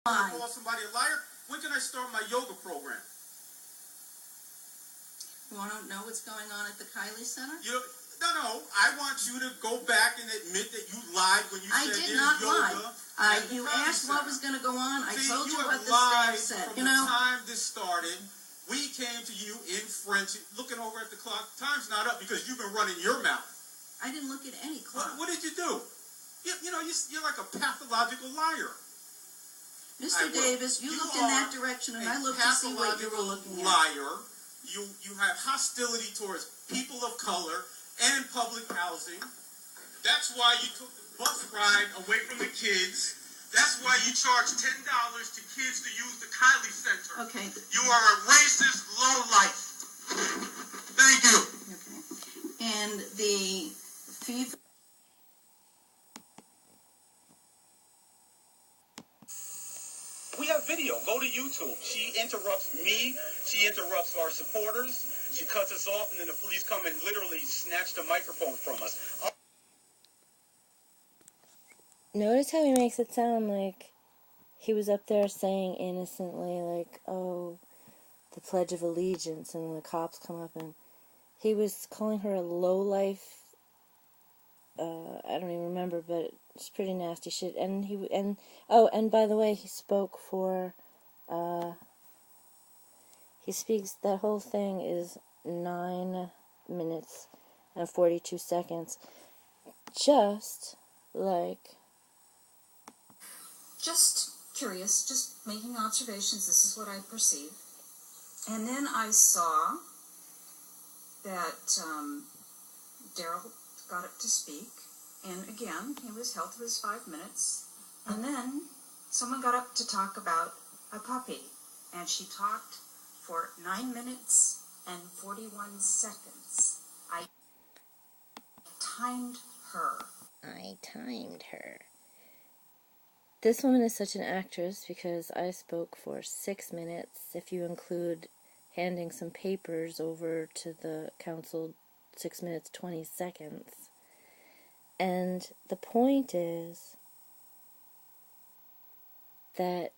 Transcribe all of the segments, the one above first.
Call somebody a liar? When can I start my yoga program? You want to know what's going on at the Kylie Center? No. I want you to go back and admit that you lied when you said there's yoga. I did not lie. You asked what was going to go on. I told you what the staff said. From the time this started, we came to you in French, looking over at the clock. Time's not up because you've been running your mouth. I didn't look at any clock. What did you do? You're like a pathological liar. Mr. Davis, you looked in that direction, and I looked to see what you were looking at. Liar. You have hostility towards people of color and public housing. That's why you took the bus ride away from the kids. That's why you charge $10 to kids to use the Kylie Center. Okay. You are a racist lowlife. Thank you. Okay. And the fee. We have video. Go to YouTube. She interrupts me. She interrupts our supporters. She cuts us off, and then the police come and literally snatch the microphone from us. Notice how he makes it sound like he was up there saying innocently, like, oh, the Pledge of Allegiance, and the cops come up, and he was calling her a lowlife. I don't even remember, but it's pretty nasty shit. And by the way, he spoke for, he speaks, that whole thing is 9 minutes and 42 seconds. Just curious, just making observations. This is what I perceive. And then I saw that Daryl got up to speak, and again, he was held to his 5 minutes, and then someone got up to talk about a puppy, and she talked for 9 minutes and 41 seconds. I timed her. This woman is such an actress because I spoke for 6 minutes, if you include handing some papers over to the council, 6 minutes, 20 seconds. And the point is that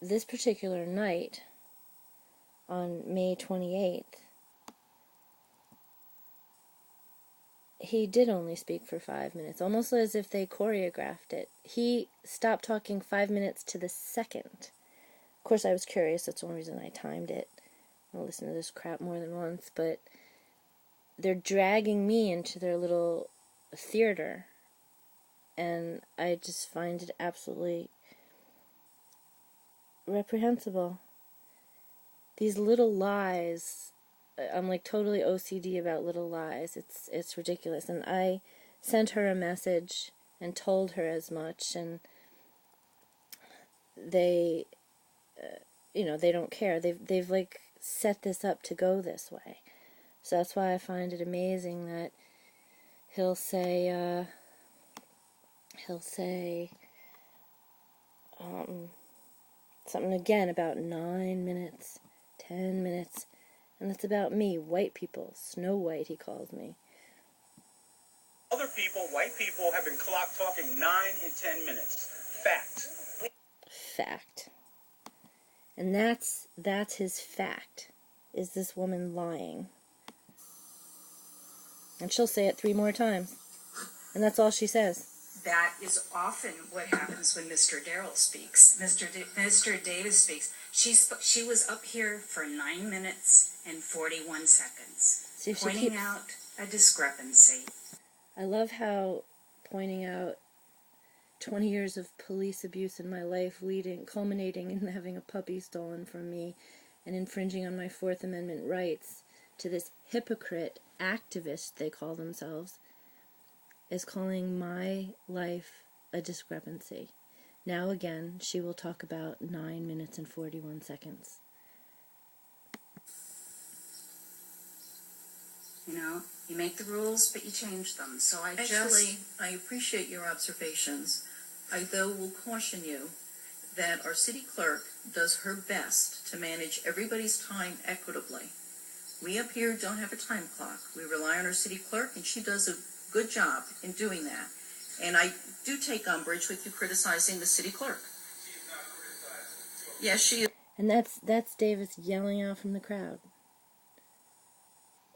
this particular night, on May 28th, he did only speak for 5 minutes, almost as if they choreographed it. He stopped talking 5 minutes to the second. Of course, I was curious. That's the only reason I timed it. I'll listen to this crap more than once, but they're dragging me into their little theater, and I just find it absolutely reprehensible. These little lies, I'm like totally OCD about little lies. It's ridiculous. And I sent her a message and told her as much, and they, they don't care. They've like set this up to go this way. So that's why I find it amazing that he'll say something again about 9 minutes, 10 minutes, and that's about me, white people. Snow White, he calls me. Other people, white people, have been talking 9 and 10 minutes. Fact. And that's his fact, is this woman lying. And she'll say it 3 more times. And that's all she says. That is often what happens when Mr. Darrell speaks. Mr. Davis speaks. She was up here for 9 minutes and 41 seconds, pointing out a discrepancy. I love how pointing out 20 years of police abuse in my life, culminating in having a puppy stolen from me and infringing on my Fourth Amendment rights, to this hypocrite activist, they call themselves, is calling my life a discrepancy. Now again, she will talk about 9 minutes and 41 seconds. You make the rules, but you change them. So I appreciate your observations. I, though, will caution you that our city clerk does her best to manage everybody's time equitably. We up here don't have a time clock. We rely on our city clerk, and she does a good job in doing that. And I do take umbrage with you criticizing the city clerk. She's not criticizing. Yes, she And that's Davis yelling out from the crowd.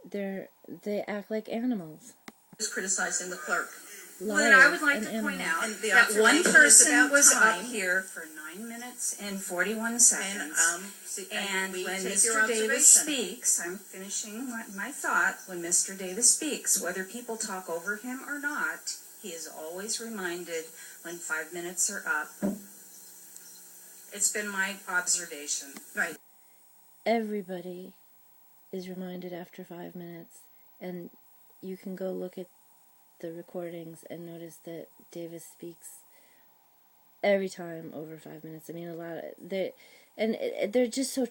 They act like animals. is criticizing the clerk. Well, then I would like Liars to and point animals. out And the that one observation is person about was time. up here for 9 minutes and 41 And, seconds. And we when take your Mr. Davis observation. speaks, I'm finishing my thought. When Mr. Davis speaks, whether people talk over him or not, he is always reminded when 5 minutes are up. It's been my observation. Right. Everybody is reminded after 5 minutes, and you can go look at the recordings and notice that Davis speaks every time over 5 minutes. I mean, a lot of they're just so